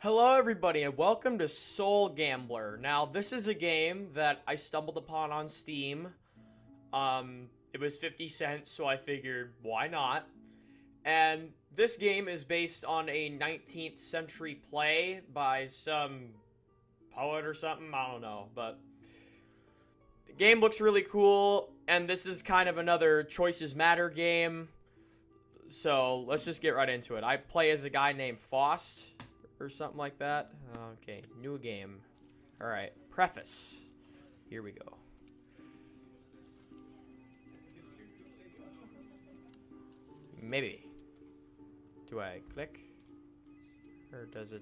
Hello everybody and welcome to Soul Gambler. Now, this is a game that I stumbled upon on Steam. It was 50 cents, so I figured, why not? And this game is based on a 19th century play by some poet or something, I don't know, but the game looks really cool, and this is kind of another Choices Matter game. So, let's just get right into it. I play as a guy named Faust or something like that. Okay, new game. Alright, preface. Here we go. Maybe. Do I click? Or does it...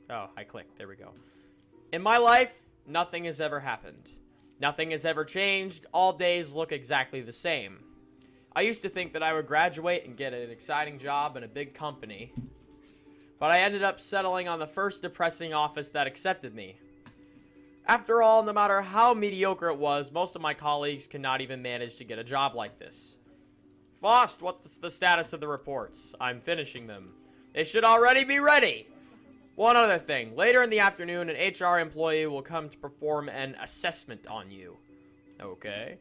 Oh, I clicked. There we go. In my life, nothing has ever happened. Nothing has ever changed. All days look exactly the same. I used to think that I would graduate and get an exciting job in a big company, but I ended up settling on the first depressing office that accepted me. After all, no matter how mediocre it was, most of my colleagues cannot even manage to get a job like this. Faust, what's the status of the reports? I'm finishing them. They should already be ready. One other thing. Later in the afternoon, an HR employee will come to perform an assessment on you. Okay.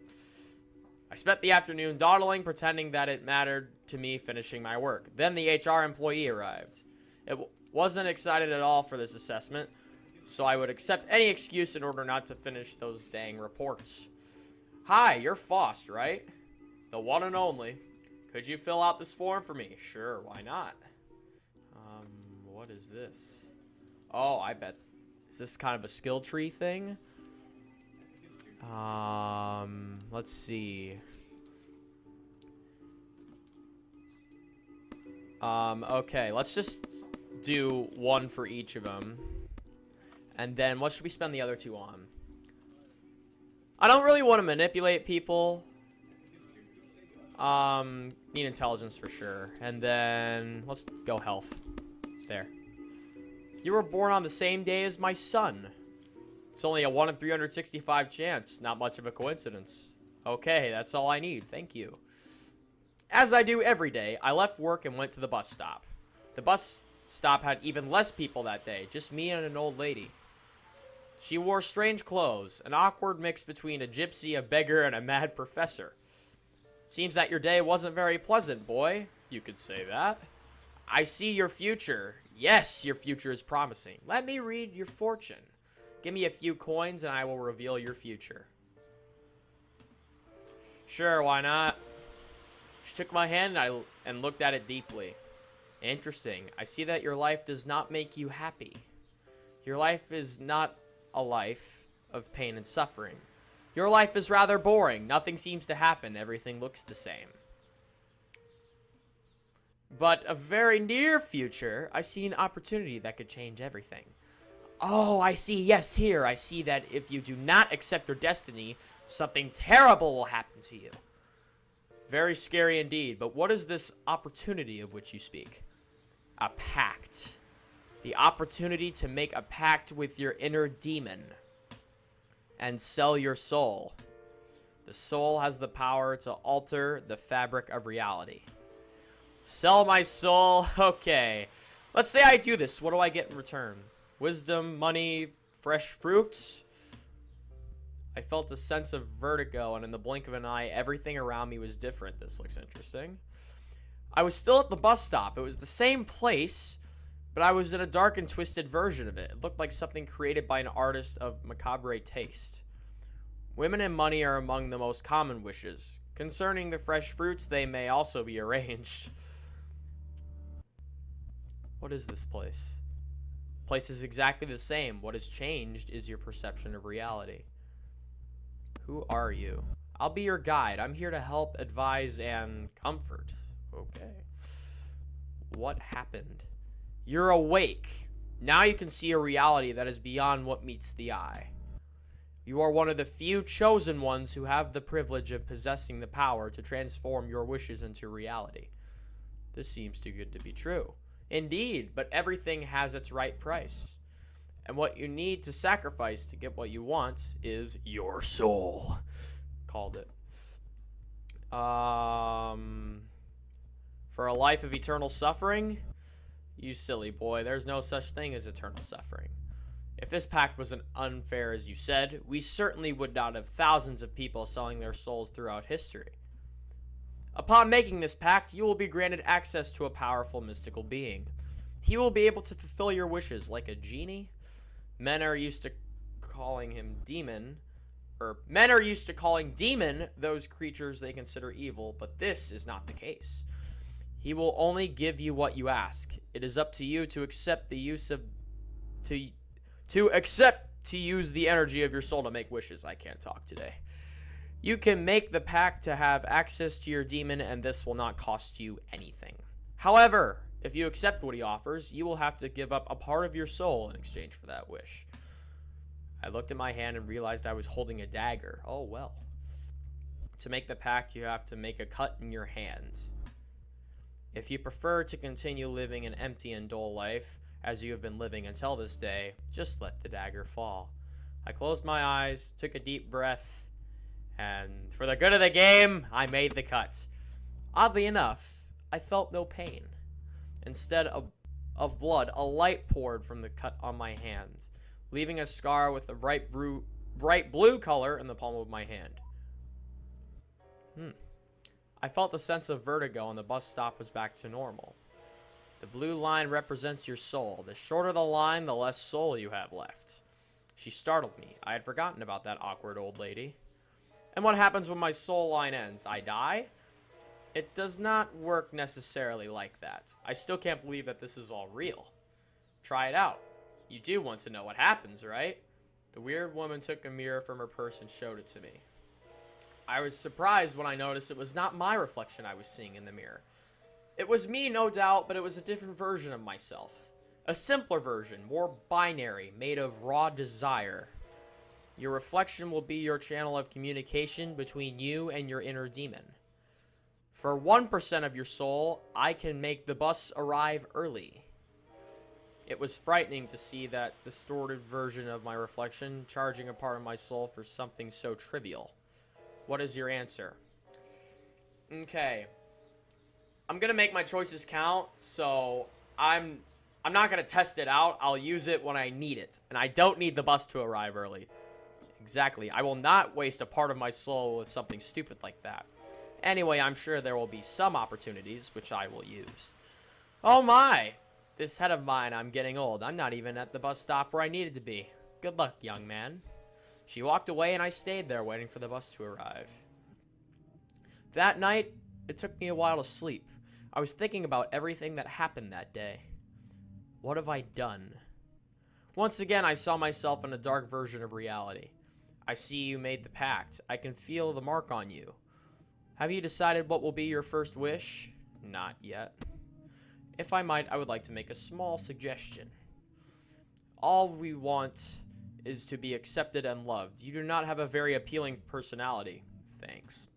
I spent the afternoon dawdling, pretending that it mattered to me finishing my work. Then the HR employee arrived. It wasn't excited at all for this assessment, so I would accept any excuse in order not to finish those dang reports. Hi, you're Faust, right? The one and only. Could you fill out this form for me? Sure, why not? What is this? Oh, I bet. Is this kind of a skill tree thing? Let's see. Okay, let's just do one for each of them. And then what should we spend the other two on? I don't really want to manipulate people. Need intelligence for sure. And then let's go health. There. You were born on the same day as my son. It's only a 1 in 365 chance. Not much of a coincidence. Okay, that's all I need. Thank you. As I do every day, I left work and went to the bus stop. The bus stop had even less people that day. Just me and an old lady. She wore strange clothes. An awkward mix between a gypsy, a beggar, and a mad professor. Seems that your day wasn't very pleasant, boy. You could say that. I see your future. Yes, your future is promising. Let me read your fortune. Give me a few coins and I will reveal your future. Sure, why not? She took my hand and looked at it deeply. Interesting. I see that your life does not make you happy. Your life is not a life of pain and suffering. Your life is rather boring. Nothing seems to happen. Everything looks the same. But a very near future, I see an opportunity that could change everything. Oh, I see. Yes, here. I see that if you do not accept your destiny, something terrible will happen to you. Very scary indeed. But what is this opportunity of which you speak? A pact. The opportunity to make a pact with your inner demon and sell your soul. The soul has the power to alter the fabric of reality. Sell my soul. Okay. Let's say I do this. What do I get in return? Wisdom, money, fresh fruits. I felt a sense of vertigo, and in the blink of an eye, everything around me was different. This looks interesting. I was still at the bus stop. It was the same place, but I was in a dark and twisted version of it. It looked like something created by an artist of macabre taste. Women and money are among the most common wishes. Concerning the fresh fruits, they may also be arranged. What is this place? Place is exactly the same. What has changed is your perception of reality. Who are you? I'll be your guide. I'm here to help, advise, and comfort. Okay. What happened? You're awake. Now you can see a reality that is beyond what meets the eye. You are one of the few chosen ones who have the privilege of possessing the power to transform your wishes into reality. This seems too good to be true. Indeed, but everything has its right price. And what you need to sacrifice to get what you want is your soul. Called it. For a life of eternal suffering, You silly boy, there's no such thing as eternal suffering. If this pact was as unfair as you said, we certainly would not have thousands of people selling their souls throughout history. Upon making this pact, you will be granted access to a powerful mystical being. He will be able to fulfill your wishes like a genie. Men are used to calling demon those creatures they consider evil, but this is not the case. He will only give you what you ask. It is up to you to accept the use of to use the energy of your soul to make wishes. I can't talk today. You can make the pact to have access to your demon, and this will not cost you anything. However, if you accept what he offers, you will have to give up a part of your soul in exchange for that wish. I looked at my hand and realized I was holding a dagger. Oh well. To make the pact, you have to make a cut in your hand. If you prefer to continue living an empty and dull life, as you have been living until this day, just let the dagger fall. I closed my eyes, took a deep breath, and for the good of the game, I made the cut. Oddly enough, I felt no pain. Instead of blood, a light poured from the cut on my hand, leaving a scar with a bright blue color in the palm of my hand. I felt a sense of vertigo and the bus stop was back to normal. The blue line represents your soul. The shorter the line, the less soul you have left. She startled me. I had forgotten about that awkward old lady. And what happens when my soul line ends? I die? It does not work necessarily like that. I still can't believe that this is all real. Try it out. You do want to know what happens, right? The weird woman took a mirror from her purse and showed it to me. I was surprised when I noticed it was not my reflection I was seeing in the mirror. It was me, no doubt, but it was a different version of myself. A simpler version, more binary, made of raw desire. Your reflection will be your channel of communication between you and your inner demon. For 1% of your soul, I can make the bus arrive early. It was frightening to see that distorted version of my reflection charging a part of my soul for something so trivial. What is your answer? Okay. I'm gonna make my choices count, so I'm not gonna test it out. I'll use it when I need it, and I don't need the bus to arrive early. Exactly. I will not waste a part of my soul with something stupid like that. Anyway, I'm sure there will be some opportunities which I will use. Oh my! This head of mine, I'm getting old. I'm not even at the bus stop where I needed to be. Good luck, young man. She walked away and I stayed there waiting for the bus to arrive. That night, it took me a while to sleep. I was thinking about everything that happened that day. What have I done? Once again, I saw myself in a dark version of reality. I see you made the pact. I can feel the mark on you. Have you decided what will be your first wish? Not yet. If I might, I would like to make a small suggestion. All we want is to be accepted and loved. You do not have a very appealing personality. Thanks.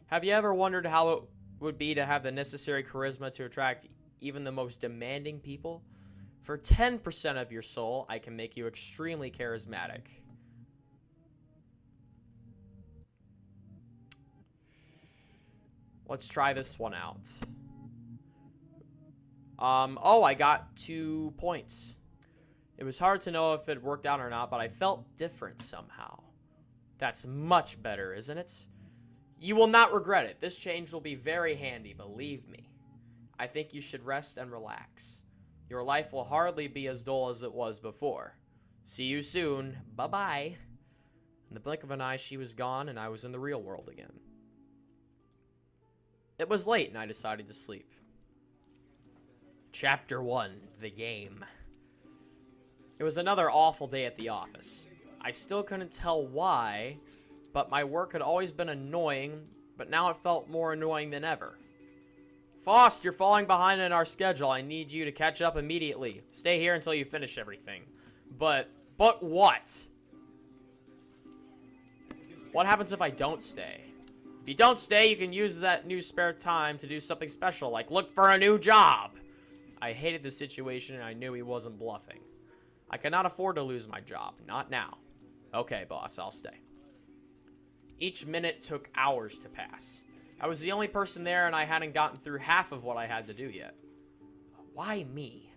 Have you ever wondered how it would be to have the necessary charisma to attract even the most demanding people? For 10% of your soul, I can make you extremely charismatic. Let's try this one out. Oh, I got 2 points. It was hard to know if it worked out or not, but I felt different somehow. That's much better, isn't it? You will not regret it. This change will be very handy, believe me. I think you should rest and relax. Your life will hardly be as dull as it was before. See you soon. Bye-bye. In the blink of an eye, she was gone, and I was in the real world again. It was late, and I decided to sleep. Chapter 1, The Game. It was another awful day at the office. I still couldn't tell why, but my work had always been annoying, but now it felt more annoying than ever. Faust, you're falling behind in our schedule. I need you to catch up immediately. Stay here until you finish everything. But what? What happens if I don't stay? If you don't stay, you can use that new spare time to do something special, like look for a new job. I hated the situation and I knew he wasn't bluffing. I cannot afford to lose my job. Not now. Okay, boss, I'll stay. Each minute took hours to pass. I was the only person there and I hadn't gotten through half of what I had to do yet. Why me?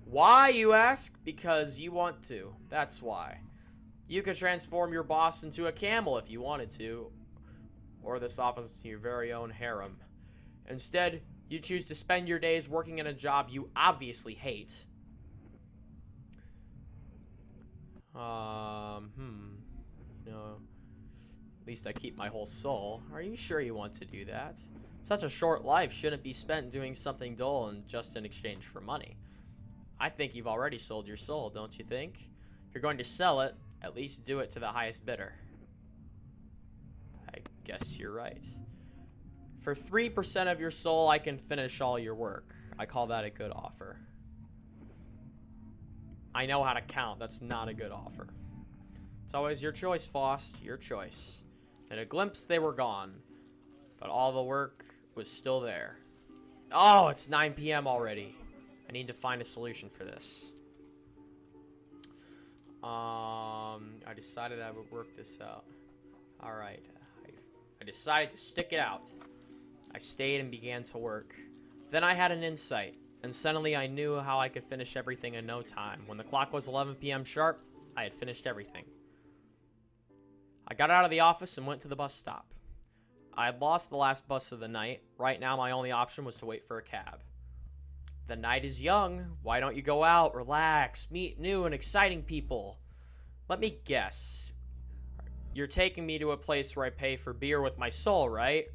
Why, you ask? Because you want to. That's why. You could transform your boss into a camel if you wanted to, or this office into your very own harem. Instead, you choose to spend your days working in a job you obviously hate. You know, at least I keep my whole soul. Are you sure you want to do that? Such a short life shouldn't be spent doing something dull and just in exchange for money. I think you've already sold your soul, don't you think? If you're going to sell it, at least do it to the highest bidder. I guess you're right. For 3% of your soul, I can finish all your work. I call that a good offer. I know how to count. That's not a good offer. It's always your choice, Faust. Your choice. In a glimpse, they were gone. But all the work was still there. Oh, it's 9 p.m. already. I need to find a solution for this. I decided I would work this out. Alright. I decided to stick it out. I stayed and began to work. Then I had an insight, and suddenly I knew how I could finish everything in no time. When the clock was 11 p.m. sharp, I had finished everything. I got out of the office and went to the bus stop. I had lost the last bus of the night. Right now, my only option was to wait for a cab. The night is young. Why don't you go out, relax, meet new and exciting people? Let me guess. You're taking me to a place where I pay for beer with my soul, right?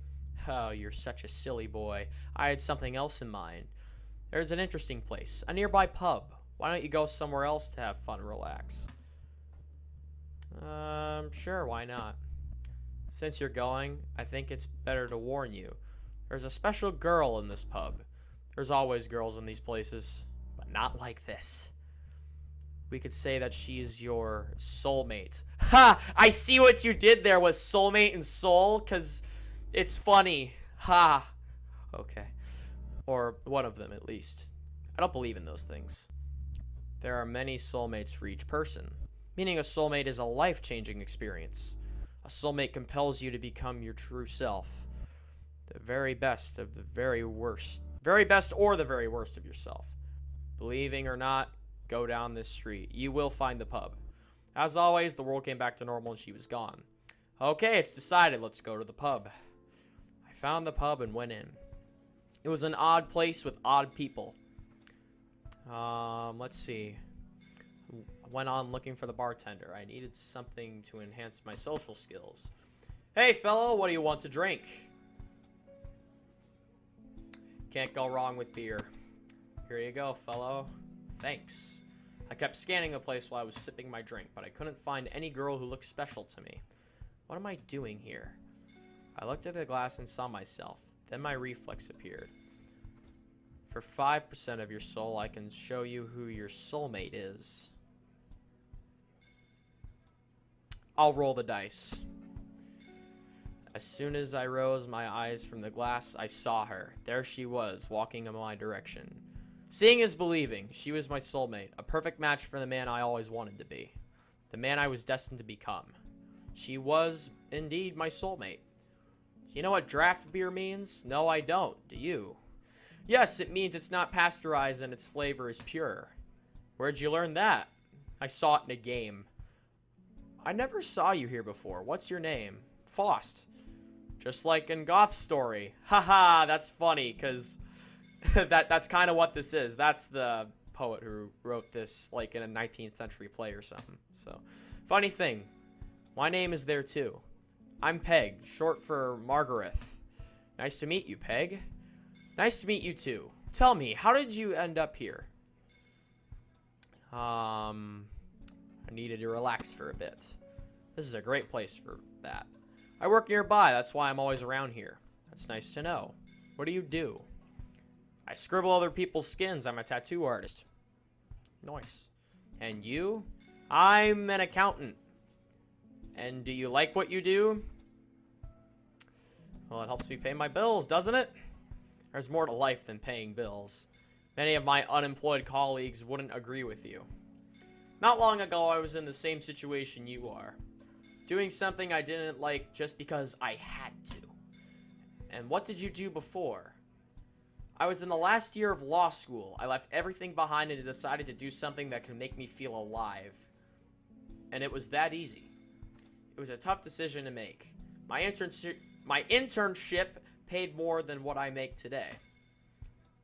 Oh, you're such a silly boy. I had something else in mind. There's an interesting place, a nearby pub. Why don't you go somewhere else to have fun and relax? Sure, why not? Since you're going, I think it's better to warn you. There's a special girl in this pub. There's always girls in these places, but not like this. We could say that she is your soulmate. Ha! I see what you did there with soulmate and soul, because it's funny. Ha! Okay. Or one of them, at least. I don't believe in those things. There are many soulmates for each person, meaning a soulmate is a life-changing experience. A soulmate compels you to become your true self. The very best of the very worst. Very best or the very worst of yourself. Believing or not, go down this street. You will find the pub. As always, the world came back to normal and she was gone. Okay, it's decided. Let's go to the pub. I found the pub and went in. It was an odd place with odd people. Let's see. I went on looking for the bartender. I needed something to enhance my social skills. Hey, fellow, what do you want to drink? Can't go wrong with beer. Here you go, fellow. Thanks. I kept scanning the place while I was sipping my drink, but I couldn't find any girl who looked special to me. What am I doing here? I looked at the glass and saw myself. Then my reflex appeared. For 5% of your soul, I can show you who your soulmate is. I'll roll the dice. As soon as I rose my eyes from the glass, I saw her. There she was, walking in my direction. Seeing is believing. She was my soulmate, a perfect match for the man I always wanted to be. The man I was destined to become. She was, indeed, my soulmate. Do you know what draft beer means? No, I don't. Do you? Yes, it means it's not pasteurized and its flavor is pure. Where'd you learn that? I saw it in a game. I never saw you here before. What's your name? Faust. Just like in Goth's story. Haha, that's funny, because that's kind of what this is. That's the poet who wrote this, like, in a 19th century play or something. So, funny thing. My name is there, too. I'm Peg, short for Margareth. Nice to meet you, Peg. Nice to meet you, too. Tell me, how did you end up here? I needed to relax for a bit. This is a great place for that. I work nearby, that's why I'm always around here. That's nice to know. What do you do? I scribble other people's skins. I'm a tattoo artist. Nice. And you? I'm an accountant. And do you like what you do? Well, it helps me pay my bills, doesn't it? There's more to life than paying bills. Many of my unemployed colleagues wouldn't agree with you. Not long ago, I was in the same situation you are. Doing something I didn't like just because I had to. And what did you do before? I was in the last year of law school. I left everything behind and decided to do something that can make me feel alive. And it was that easy. It was a tough decision to make. My internship paid more than what I make today.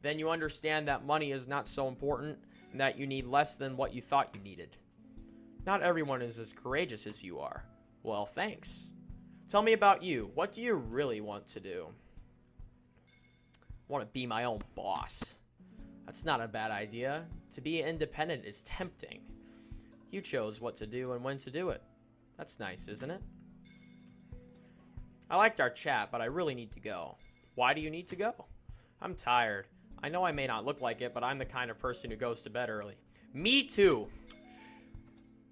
Then you understand that money is not so important and that you need less than what you thought you needed. Not everyone is as courageous as you are. Well, thanks. Tell me about you. What do you really want to do? I want to be my own boss. That's not a bad idea. To be independent is tempting. You chose what to do and when to do it. That's nice, isn't it? I liked our chat, but I really need to go. Why do you need to go? I'm tired. I know I may not look like it, but I'm the kind of person who goes to bed early. Me too.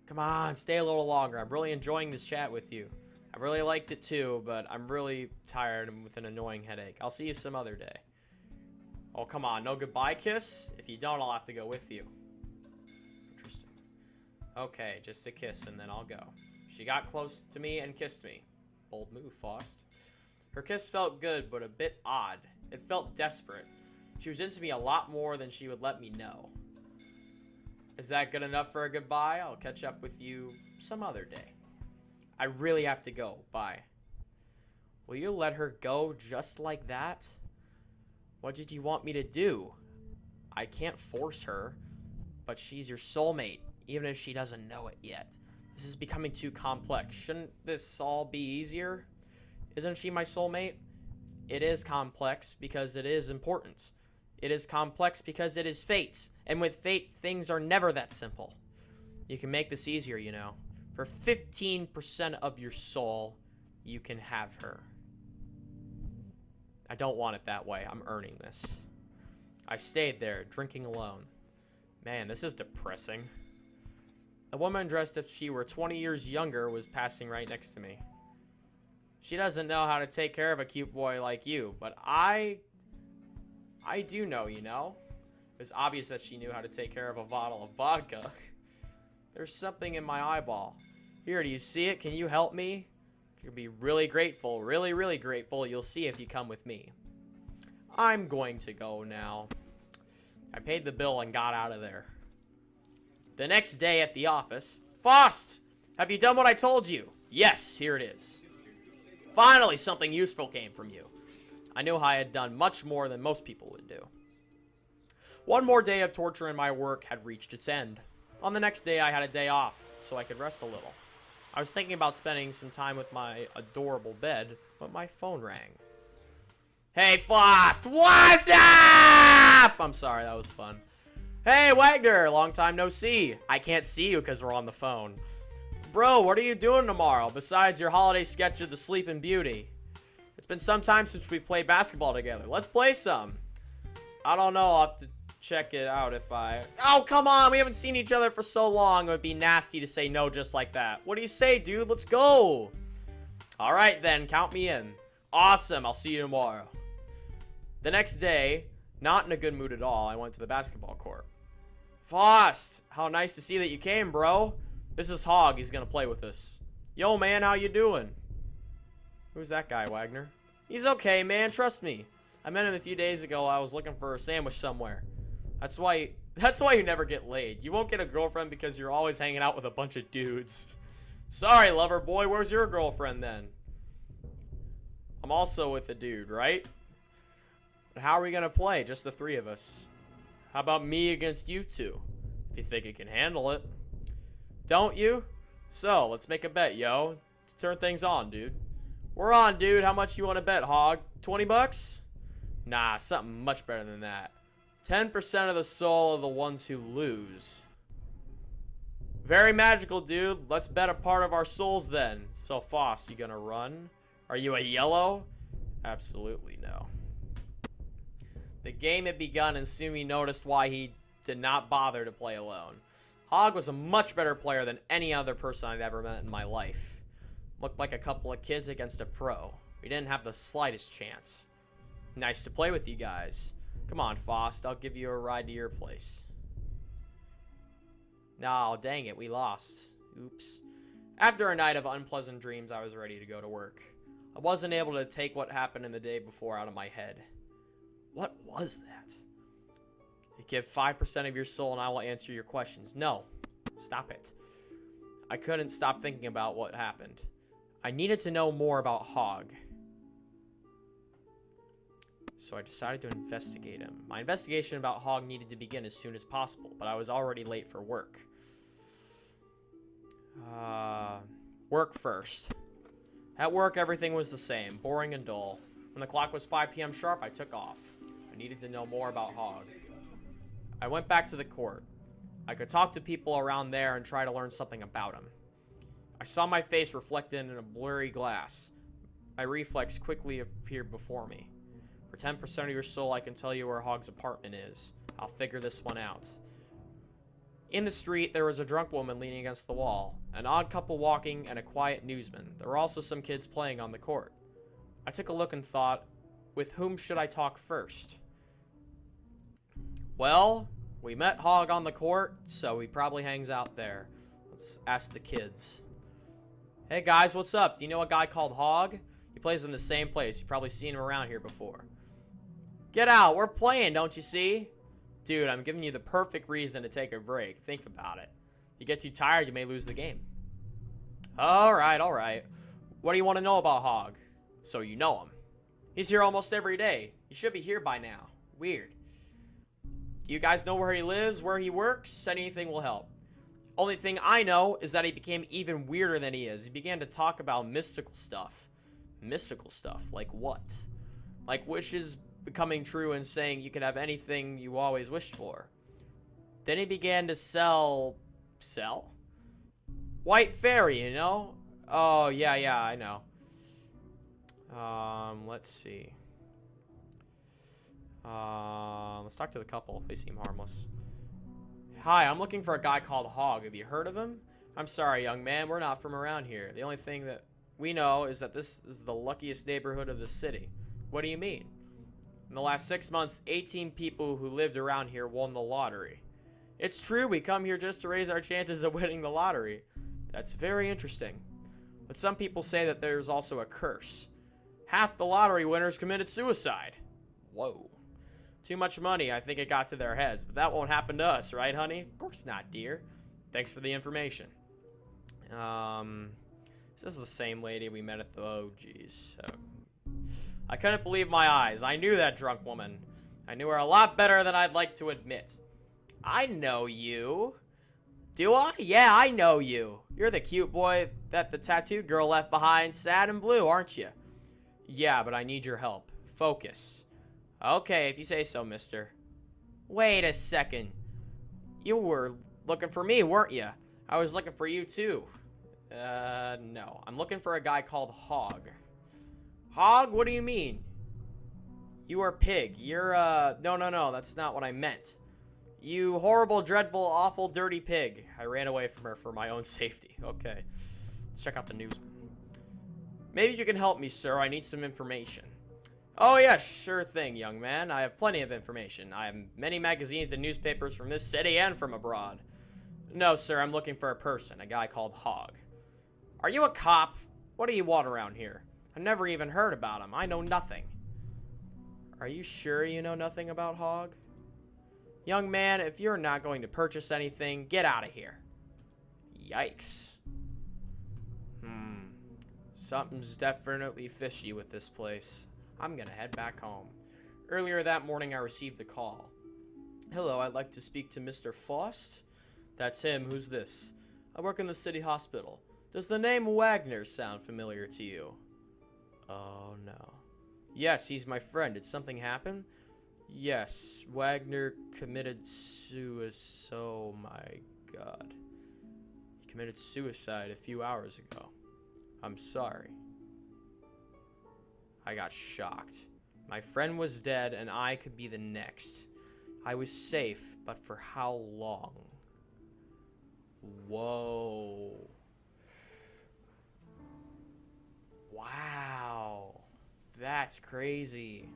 Come on, stay a little longer. I'm really enjoying this chat with you. I really liked it too, but I'm really tired and with an annoying headache. I'll see you some other day. Oh, come on. No goodbye kiss? If you don't, I'll have to go with you. Interesting. Okay, just a kiss and then I'll go. She got close to me and kissed me. Bold move, Faust. Her kiss felt good, but a bit odd. It felt desperate. She was into me a lot more than she would let me know. Is that good enough for a goodbye? I'll catch up with you some other day. I really have to go. Bye. Will you let her go just like that? What did you want me to do? I can't force her, but she's your soulmate, even if she doesn't know it yet. This is becoming too complex. Shouldn't this all be easier? Isn't she my soulmate? It is complex because it is important. It is complex because it is fate. And with fate, things are never that simple. You can make this easier, you know. For 15% of your soul, you can have her. I don't want it that way. I'm earning this. I stayed there, drinking alone. Man, this is depressing. A woman dressed as if she were 20 years younger was passing right next to me. She doesn't know how to take care of a cute boy like you, but I do know, you know? It's obvious that she knew how to take care of a bottle of vodka. There's something in my eyeball. Here, do you see it? Can you help me? You'll be really grateful, really, really grateful. You'll see if you come with me. I'm going to go now. I paid the bill and got out of there. The next day at the office, Faust, have you done what I told you? Yes, here it is. Finally, something useful came from you. I knew I had done much more than most people would do. One more day of torture in my work had reached its end. On the next day, I had a day off, so I could rest a little. I was thinking about spending some time with my adorable bed, but my phone rang. Hey, Faust! What's up? I'm sorry, that was fun. Hey, Wagner! Long time no see. I can't see you because we're on the phone. Bro, what are you doing tomorrow, besides your holiday sketch of the Sleeping Beauty? It's been some time since we played basketball together. Let's play some. I don't know, I'll have to check it out if I... Oh, come on, we haven't seen each other for so long. It would be nasty to say no just like that. What do you say, dude? Let's go. All right, then, count me in. Awesome, I'll see you tomorrow. The next day, not in a good mood at all, I went to the basketball court. Faust, how nice to see that you came, bro. This is Hog, he's gonna play with us. Yo, man, how you doing? Who's that guy, Wagner? He's okay, man, trust me. I met him a few days ago. I was looking for a sandwich somewhere. That's why you never get laid. You won't get a girlfriend because you're always hanging out with a bunch of dudes. Sorry, lover boy, where's your girlfriend then? I'm also with a dude, right? But how are we gonna play? Just the three of us. How about me against you two? If you think you can handle it. Don't you? So, let's make a bet, yo. Let's turn things on, dude. We're on, dude. How much you want to bet, Hog? 20 bucks? Nah, something much better than that. 10% of the soul of the ones who lose. Very magical, dude. Let's bet a part of our souls then. So, Faust, you gonna run? Are you a yellow? Absolutely no. The game had begun and Sumi noticed why he did not bother to play alone. Hog was a much better player than any other person I'd ever met in my life. Looked like a couple of kids against a pro. We didn't have the slightest chance. Nice to play with you guys. Come on, Faust. I'll give you a ride to your place. No, dang it. We lost. Oops. After a night of unpleasant dreams, I was ready to go to work. I wasn't able to take what happened in the day before out of my head. What was that? Give 5% of your soul and I will answer your questions. No. Stop it. I couldn't stop thinking about what happened. I needed to know more about Hog. So I decided to investigate him. My investigation about Hog needed to begin as soon as possible, but I was already late for work. Work first. At work, everything was the same, boring and dull. When the clock was 5 p.m. sharp, I took off. I needed to know more about Hog. I went back to the court. I could talk to people around there and try to learn something about him. I saw my face reflected in a blurry glass. My reflex quickly appeared before me. For 10% of your soul, I can tell you where Hog's apartment is. I'll figure this one out. In the street, there was a drunk woman leaning against the wall, an odd couple walking, and a quiet newsman. There were also some kids playing on the court. I took a look and thought, with whom should I talk first? Well, we met Hog on the court, so he probably hangs out there. Let's ask the kids. Hey guys, what's up? Do you know a guy called Hog? He plays in the same place. You've probably seen him around here before. Get out, we're playing, don't you see? Dude, I'm giving you the perfect reason to take a break. Think about it. If you get too tired, you may lose the game. Alright, alright. What do you want to know about Hog? So you know him. He's here almost every day. He should be here by now. Weird. Do you guys know where he lives, where he works? Anything will help. Only thing I know is that he became even weirder than he is. He began to talk about mystical stuff. Mystical stuff? Like what? Like wishes becoming true and saying you can have anything you always wished for. Then he began to sell... White Fairy, you know? Oh, yeah, I know. Let's see. Let's talk to the couple. They seem harmless. Hi, I'm looking for a guy called Hog. Have you heard of him? I'm sorry, young man. We're not from around here. The only thing that we know is that this is the luckiest neighborhood of the city. What do you mean? In the last 6 months, 18 people who lived around here won the lottery. It's true, we come here just to raise our chances of winning the lottery. That's very interesting. But some people say that there's also a curse. Half the lottery winners committed suicide. Whoa. Too much money, I think it got to their heads. But that won't happen to us, right, honey? Of course not, dear. Thanks for the information. This is the same lady we met at the... Oh, jeez. I couldn't believe my eyes. I knew that drunk woman. I knew her a lot better than I'd like to admit. I know you. Do I? Yeah, I know you. You're the cute boy that the tattooed girl left behind, sad and blue, aren't you? Yeah, but I need your help. Focus. Okay, if you say so, mister. Wait a second. You were looking for me, weren't you? I was looking for you, too. No. I'm looking for a guy called Hog. Hog? What do you mean? You are Pig. You're, No, that's not what I meant. You horrible, dreadful, awful, dirty pig. I ran away from her for my own safety. Okay. Let's check out the newsman. Maybe you can help me, sir. I need some information. Oh, yeah, sure thing, young man. I have plenty of information. I have many magazines and newspapers from this city and from abroad. No, sir, I'm looking for a person, a guy called Hog. Are you a cop? What do you want around here? I've never even heard about him. I know nothing. Are you sure you know nothing about Hog? Young man, if you're not going to purchase anything, get out of here. Yikes. Something's definitely fishy with this place. I'm gonna head back home. Earlier that morning, I received a call. Hello, I'd like to speak to Mr. Faust. That's him. Who's this? I work in the city hospital. Does the name Wagner sound familiar to you? Oh, no. Yes, he's my friend. Did something happen? Yes, Wagner committed suicide. Oh, my God. He committed suicide a few hours ago. I'm sorry. I got shocked. My friend was dead, and I could be the next. I was safe, but for how long? Whoa. Wow. That's crazy.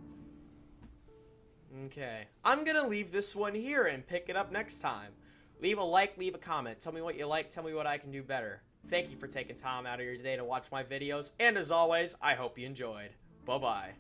Okay. I'm gonna leave this one here and pick it up next time. Leave a like, leave a comment. Tell me what you like, tell me what I can do better. Thank you for taking time out of your day to watch my videos, and as always, I hope you enjoyed. Bye-bye.